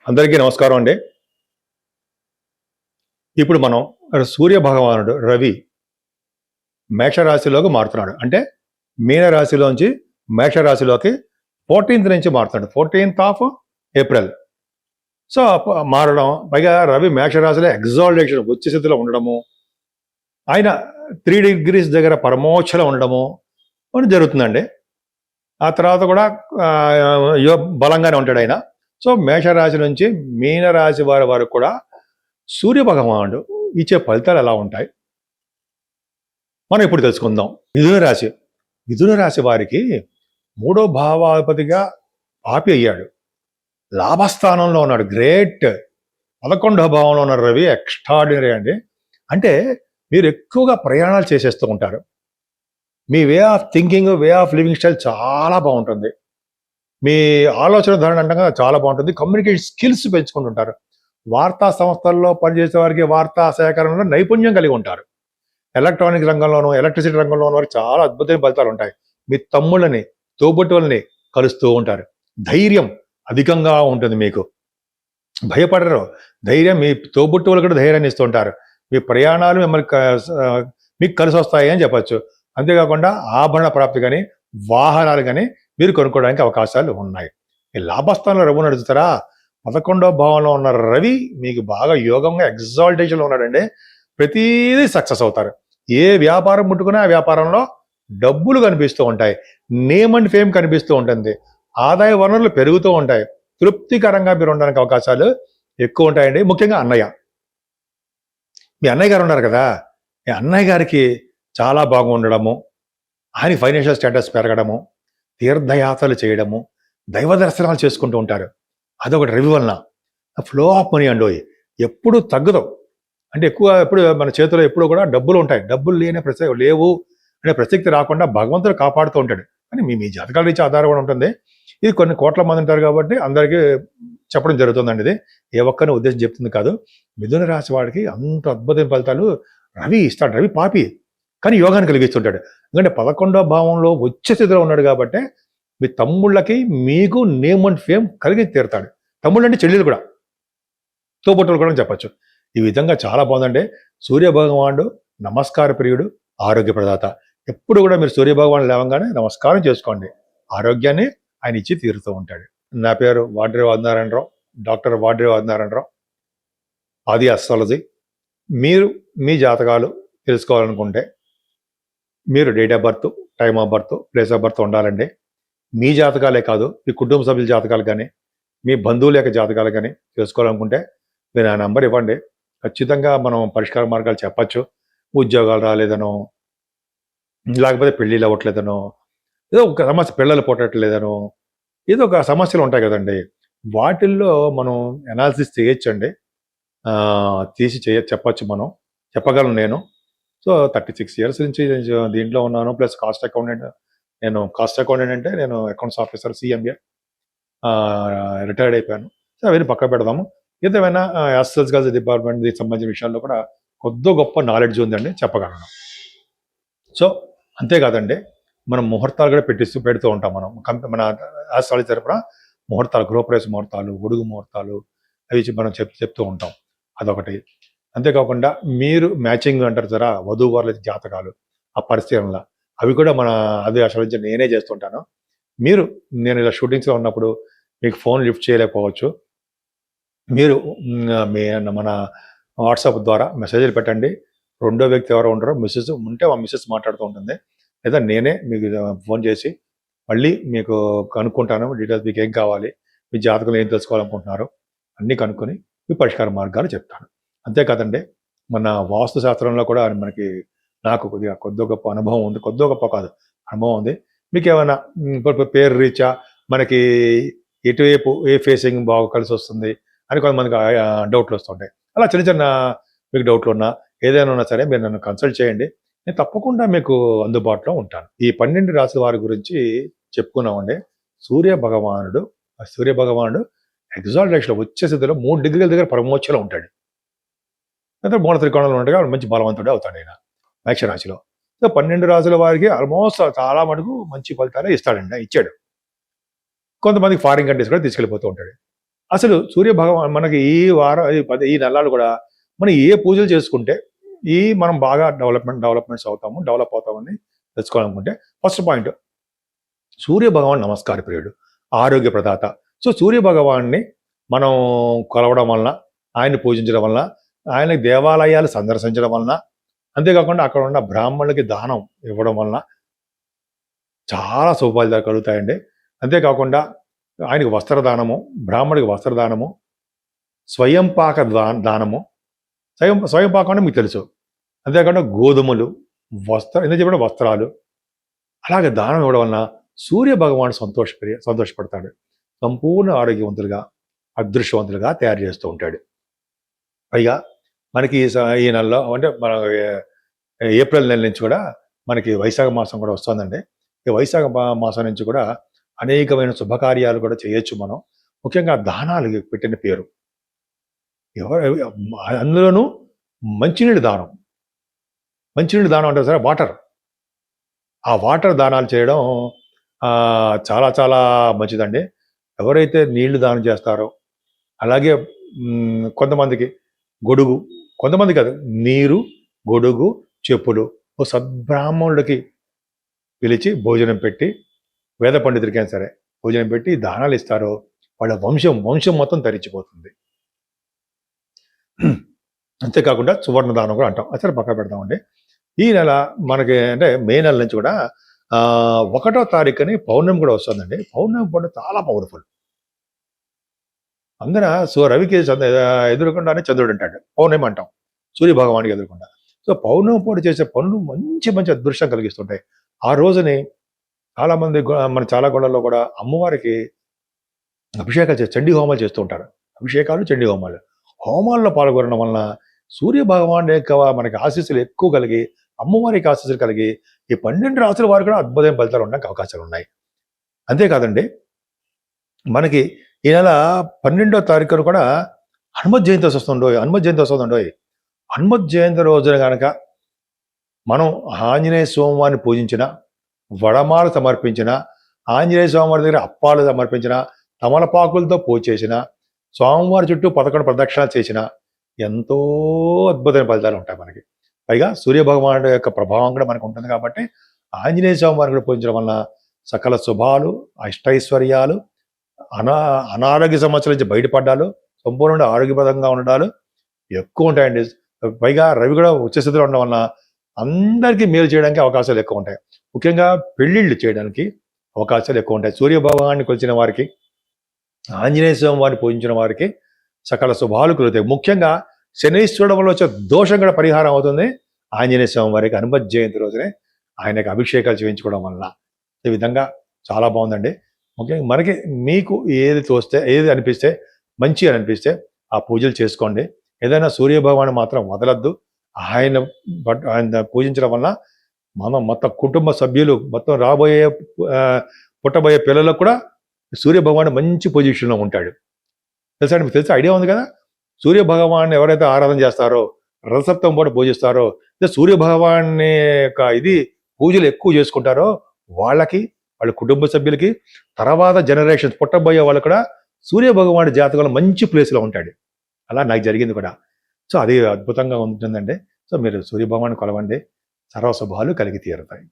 అందరికీ నమస్కారం అండి. ఇప్పుడు మనం సూర్య భగవానుడు రవి మేషరాశిలోకి మారుతున్నాడు. అంటే మీనరాశిలోంచి మేషరాశిలోకి 14th నుంచి మారుతున్నాడు. 14th of April. సో మారడం, పైగా రవి మేషరాశిలో ఎగ్జాల్టేషన్ ఉచ్చ స్థితిలో ఉండడము, ఆయన 3 degrees దగ్గర పరమోచ్చలో ఉండడము అని జరుగుతుందండి. ఆ తర్వాత కూడా బలంగానే ఉంటాడు ఆయన. సో మేషరాశి నుంచి మీనరాశి వారి వరకు కూడా సూర్య భగవానుడు ఇచ్చే ఫలితాలు ఎలా ఉంటాయి మనం ఇప్పుడు తెలుసుకుందాం. మిథున రాశి వారికి 3వ భావాధిపతిగా పాపి అయ్యాడు. లాభస్థానంలో ఉన్నాడు. గ్రేట్. 11వ భావంలో ఉన్న రవి ఎక్స్ట్రాడినరీ అండి. అంటే మీరు ఎక్కువగా ప్రయాణాలు చేసేస్తూ ఉంటారు. మీ way of thinking, way of living style చాలా బాగుంటుంది. మీ ఆలోచన ధోరణి అంటే చాలా బాగుంటుంది. కమ్యూనికేషన్ స్కిల్స్ పెంచుకుంటుంటారు. వార్తా సంస్థల్లో పనిచేసే వారికి వార్తా సేకరణలో నైపుణ్యం కలిగి ఉంటారు. ఎలక్ట్రానిక్ రంగంలోనూ, ఎలక్ట్రిసిటీ రంగంలోనూ వారికి చాలా అద్భుతమైన ఫలితాలు ఉంటాయి. మీ తమ్ముళ్ళని, తోబుట్టువుల్ని కలుస్తూ ఉంటారు. ధైర్యం అధికంగా ఉంటుంది. మీకు భయపడరు. ధైర్యం, మీ తోబుట్టువులు కూడా ధైర్యాన్ని ఇస్తూ ఉంటారు. మీ ప్రయాణాలు మిమ్మల్ని మీకు కలిసి వస్తాయి అని చెప్పచ్చు. అంతేకాకుండా ఆభరణ ప్రాప్తి కానీ, వాహనాలు కానీ మీరు కొనుక్కోవడానికి అవకాశాలు ఉన్నాయి. ఈ లాభస్థానంలో రవి నడుస్తారా? 11వ భావంలో ఉన్న రవి మీకు బాగా యోగంగా ఎగ్జాల్టేషన్లో ఉన్నాడండి. ప్రతిదీ సక్సెస్ అవుతారు. ఏ వ్యాపారం ముట్టుకున్నా ఆ వ్యాపారంలో డబ్బులు కనిపిస్తూ ఉంటాయి. నేమ్ అండ్ ఫేమ్ కనిపిస్తూ ఉంటుంది. ఆదాయ వనరులు పెరుగుతూ ఉంటాయి. తృప్తికరంగా మీరు ఉండడానికి అవకాశాలు ఎక్కువ ఉంటాయండి. ముఖ్యంగా మీ అన్నయ్య గారు ఉన్నారు కదా, మీ అన్నయ్య గారికి చాలా బాగుండడము, ఆయన ఫైనాన్షియల్ స్టేటస్ పెరగడము, తీర్థయాత్రలు చేయడము, దైవ దర్శనాలు చేసుకుంటూ ఉంటారు. అదొకటి రవి వలన. ఫ్లో ఆఫ్ మనీ అండోయి ఎప్పుడు తగ్గదు. అంటే ఎప్పుడు మన చేతిలో ఎప్పుడు కూడా డబ్బులు ఉంటాయి. డబ్బులు లేవు అనే ప్రసక్తి రాకుండా భగవంతుడు కాపాడుతూ ఉంటాడు. అని మీ జాతకాల రీచి ఆధారం కూడా ఉంటుంది. ఇది కొన్ని కోట్ల మంది ఉంటారు కాబట్టి అందరికీ చెప్పడం జరుగుతుందండి. ఇది ఏ ఒక్కరిని ఉద్దేశం చెప్తుంది కాదు. మిథున రాశి వాడికి అంత అద్భుతమైన ఫలితాలు రవి ఇస్తాడు. రవి పాపి కానీ యోగాన్ని కలిగిస్తుంటాడు. ఎందుకంటే 11వ భావంలో ఉచ్చ స్థితిలో ఉన్నాడు కాబట్టి మీ తమ్ముళ్ళకి మీకు నేమ్ అండ్ ఫేమ్ కలిగి తీరుతాడు. తమ్ముళ్ళు అంటే చెల్లెలు కూడా, తోబుట్టువులు కూడా చెప్పచ్చు. ఈ విధంగా చాలా బాగుందండి. సూర్య భగవానుడు నమస్కార ప్రియుడు, ఆరోగ్య ప్రదాత. ఎప్పుడు కూడా మీరు సూర్య భగవాను లేవగానే నమస్కారం చేసుకోండి. ఆరోగ్యాన్ని ఆయన ఇచ్చి తీరుతూ ఉంటాడు. నా పేరు వాడ్రేవ్ ఆదినారాయణరావు, డాక్టర్ వాడ్రేవ్ ఆదినారాయణరావు, ఆది అస్ట్రాలజీ. మీరు మీ జాతకాలు తెలుసుకోవాలనుకుంటే మీరు date of birth, time of birth, place of birth ఉండాలండి. మీ జాతకాలే కాదు, మీ కుటుంబ సభ్యుల జాతకాలు కానీ, మీ బంధువుల యొక్క జాతకాలు కానీ తెలుసుకోవాలనుకుంటే మీరు ఆ నెంబర్ ఇవ్వండి. ఖచ్చితంగా మనం పరిష్కార మార్గాలు చెప్పచ్చు. ఉద్యోగాలు రాలేదనో, లేకపోతే పెళ్ళిళ్ళు అవ్వట్లేదనో, ఏదో ఒక సమస్య, పిల్లలు పుట్టట్లేదనో, ఏదో ఒక సమస్యలు ఉంటాయి కదండి. వాటిల్లో మనం అనాలిసిస్ చేయొచ్చండి. తీసి చెప్పచ్చు, మనం చెప్పగలను నేను. సో 36 years నుంచి దీంట్లో ఉన్నాను. Plus cost accountant. Cost accountant అంటే నేను అకౌంట్స్ ఆఫీసర్, CMA రిటైర్డ్ అయిపోయాను. సో అవన్నీ పక్క పెడదాము. ఏదేమైనా యాస్ట్రాలజికల్ డిపార్ట్మెంట్ దీనికి సంబంధించిన విషయాల్లో కూడా కొద్ది గొప్ప నాలెడ్జ్ ఉందండి, చెప్పగలను. సో అంతేకాదండి, మనం ముహూర్తాలు కూడా పెడుతూ ఉంటాం. మన యాస్ట్రాలజీ తరపున ముహూర్తాలు, గృహప్రవేశ ముహూర్తాలు, ఒడుగు ముహూర్తాలు అవి మనం చెప్తూ ఉంటాం. అదొకటి. అంతేకాకుండా మీరు మ్యాచింగ్ అంటారు సరే, వధూవరుల జాతకాలు, ఆ పరిశీలనల అవి కూడా అదే అసలు నేనే చేస్తుంటాను. నేను ఇలా షూటింగ్స్లో ఉన్నప్పుడు మీకు ఫోన్ లిఫ్ట్ చేయలేకపోవచ్చు. మీరు మన వాట్సాప్ ద్వారా మెసేజ్లు పెట్టండి. రెండో వ్యక్తి ఎవరో ఉంటారో, మిస్సెస్ ఉంటే ఆ మిస్సెస్ మాట్లాడుతూ ఉంటుంది, లేదా నేనే మీకు ఫోన్ చేసి మళ్ళీ మీకు కనుక్కుంటాను డీటెయిల్స్. మీకు ఏం కావాలి, మీ జాతకంలో ఏం తెలుసుకోవాలనుకుంటున్నారో అన్నీ కనుక్కొని మీ పరిష్కార మార్గాలు చెప్తాను. అంతేకాదండి, మన వాస్తు శాస్త్రంలో కూడా నాకు కొద్ది గొప్ప అనుభవం ఉంది. కొద్ది గొప్ప కాదు, అనుభవం ఉంది. మీకు ఏమైనా పేరు రీచా మనకి ఎటువైపు ఏ ఫేసింగ్ బాగా కలిసి వస్తుంది అని కొంతమందికి డౌట్లు వస్తుంటాయి. అలా చిన్న మీకు డౌట్లు ఉన్నా, ఏదైనా ఉన్నా సరే మీరు నన్ను కన్సల్ట్ చేయండి. నేను తప్పకుండా మీకు అందుబాటులో ఉంటాను. ఈ 12 రాశుల వారి గురించి చెప్పుకున్నామండి. సూర్య భగవానుడు ఎగ్జాల్టేషన్లో వచ్చే స్థితిలో 3 degrees దగ్గర పరమోచ్చలో ఉంటాడు. అంటే మూల త్రికోణంలో ఉండగా మంచి బలవంతుడే అవుతాడు ఆయన మేషరాశిలో. సో 12 రాశుల వారికి ఆల్మోస్ట్ చాలా మటుకు మంచి ఫలితాలే ఇచ్చాడు. కొంతమందికి ఫారిన్ కంట్రీస్ కూడా తీసుకెళ్ళిపోతూ ఉంటాడు. అసలు సూర్య భగవాన్ మనకి ఈ వారం ఈ నెలలు కూడా మనం ఏ పూజలు చేసుకుంటే మనం బాగా డెవలప్మెంట్స్ అవుతాము, డెవలప్ అవుతామని తెలుసుకోవాలనుకుంటే ఫస్ట్ పాయింట్ సూర్య భగవాన్ నమస్కార ప్రియుడు, ఆరోగ్య ప్రదాత. సో సూర్య భగవాన్ని మనం కొలవడం వలన, ఆయన్ని పూజించడం వలన, ఆయన దేవాలయాలు సందర్శించడం వలన, అంతేకాకుండా అక్కడ ఉన్న బ్రాహ్మణులకి దానం ఇవ్వడం వలన చాలా సౌభాగ్యాలు కలుగుతాయండి. అంతేకాకుండా ఆయనకి వస్త్రదానము, బ్రాహ్మడికి వస్త్రదానము, స్వయం పాక దానము. స్వయం పాకం అంటే మీకు తెలుసు. అంతేకాకుండా గోధుమలు, ఎందుకు చెప్పిన వస్త్రాలు, అలాగే దానం ఇవ్వడం వలన సూర్య భగవాన్ సంతోషపడతాడు. సంపూర్ణ ఆరోగ్యవంతులుగా, అదృష్టవంతులుగా తయారు చేస్తూ ఉంటాడు. పైగా మనకి ఈ నెలలో అంటే మన ఏప్రిల్ నెల నుంచి కూడా మనకి వైశాఖ మాసం కూడా వస్తుందండి. ఈ వైశాఖ మాసం నుంచి కూడా అనేకమైన శుభకార్యాలు కూడా చేయొచ్చు మనం. ముఖ్యంగా దానాలు పెట్టిన పేరు అందులోనూ మంచినీళ్ళు దానం. మంచినీళ్ళు దానం అంటే సరే వాటర్, ఆ వాటర్ దానాలు చేయడం చాలా చాలా మంచిదండి. ఎవరైతే నీళ్లు దానం చేస్తారో, అలాగే కొంతమందికి గొడుగు, కొంతమంది కాదు, నీరు, గొడుగు, చెప్పులు ఓ సద్బ్రాహ్మణుడికి పిలిచి భోజనం పెట్టి, వేద పండితుడికైనా సరే భోజనం పెట్టి దానాలు ఇస్తారో వాళ్ళ వంశం మొత్తం తరించిపోతుంది. అంతేకాకుండా సువర్ణ దానం కూడా అంటాం. అసలు పక్క పెడతామండి. ఈ నెల మనకి అంటే మే నెల నుంచి కూడా 1వ తారీఖుని పౌర్ణమి కూడా వస్తుందండి. పౌర్ణమి పూట చాలా పవర్ఫుల్. అందున రవికి ఎదురుకుండానే చంద్రుడు అంటాడు, పౌర్ణమి అంటాం, సూర్య భగవానికి ఎదురుకుండా. సో పౌర్ణమి పూట చేసే పనులు మంచి మంచి అదృష్టం కలిగిస్తుంటాయి. ఆ రోజుని చాలామంది మన చాలా గొడవల్లో కూడా అమ్మవారికి అభిషేకాలు చండీ హోమాలు చేస్తూ ఉంటారు. అభిషేకాలు, చండీ హోమాలు. హోమాల్లో పాల్గొనడం వలన సూర్య భగవాన్ యొక్క మనకి ఆశీస్సులు ఎక్కువ కలిగి, అమ్మవారికి ఆశీస్సులు కలిగి ఈ 12 రాసుల వారు కూడా అద్భుతమైన ఫలితాలు ఉండడానికి అవకాశాలు ఉన్నాయి. అంతేకాదండి, మనకి ఈ నెల 12వ తారీఖున కూడా హనుమత్ జయంతి వస్తుండోయ్. హనుమత్ జయంతి రోజున కనుక మనం ఆంజనేయ స్వామివారిని పూజించిన, వడమాలు సమర్పించిన, ఆంజనేయ స్వామివారి దగ్గర అప్పాలు సమర్పించిన, తమలపాకులతో పూజ చేసిన, స్వామివారి చుట్టూ 11 ప్రదక్షిణాలు చేసిన ఎంతో అద్భుతమైన ఫలితాలు ఉంటాయి మనకి. పైగా సూర్య భగవానుడు యొక్క ప్రభావం కూడా మనకు ఉంటుంది కాబట్టి ఆంజనేయ స్వామివారిని కూడా పూజించడం వలన సకల శుభాలు, అష్టైశ్వర్యాలు, అనారోగ్య సమస్యల నుంచి బయటపడ్డాలు, సంపూర్ణంగా ఆరోగ్యప్రదంగా ఉండడాలు ఎక్కువ ఉంటాయండి. పైగా రవి కూడా ఉచ్చస్థితిలో ఉండడం వలన అందరికీ మేలు చేయడానికి అవకాశాలు ఎక్కువ ఉంటాయి. ముఖ్యంగా పెళ్లిళ్ళు చేయడానికి అవకాశాలు ఎక్కువ ఉంటాయి. సూర్య భగవాన్ని కొలిచిన వారికి, ఆంజనేయ స్వామి వారిని పూజించిన వారికి సకల శుభాలు కలుగుతాయి. ముఖ్యంగా శనీశ్వరుడు వల్ల వచ్చే దోషం కూడా పరిహారం అవుతుంది ఆంజనేయ స్వామి వారికి హనుమత్ జయంతి రోజునే ఆయనకు అభిషేకాలు చేయించుకోవడం వల్ల. ఈ విధంగా చాలా బాగుందండి. ముఖ్యంగా మనకి మీకు ఏది తోస్తే, ఏది అనిపిస్తే, మంచి అని అనిపిస్తే ఆ పూజలు చేసుకోండి. ఏదైనా సూర్య భగవాన్ మాత్రం వదలద్దు. ఆయన పూజించడం వల్ల మనం మొత్తం కుటుంబ సభ్యులు, మొత్తం రాబోయే పుట్టబోయే పిల్లలకు కూడా సూర్య భగవాన్ మంచి పొజిషన్లో ఉంటాడు. తెలుసా, మీకు తెలుసా, ఐడియా ఉంది కదా. సూర్య భగవాన్ ఎవరైతే ఆరాధన చేస్తారో, రథసప్తం పూట పూజిస్తారో, సూర్య భగవాన్ని యొక్క పూజలు ఎక్కువ చేసుకుంటారో వాళ్ళకి, వాళ్ళ కుటుంబ సభ్యులకి, తర్వాత జనరేషన్స్ పుట్టబోయే వాళ్ళు కూడా సూర్య భగవాన్ జాతకంలో మంచి ప్లేస్లో ఉంటాడు. అలా నాకు జరిగింది కూడా. సో అది అద్భుతంగా ఉంటుందండి. సో మీరు సూర్య భగవాన్ కొలవండి, సర్వశుభాలు కలిగి తీరుతాయి.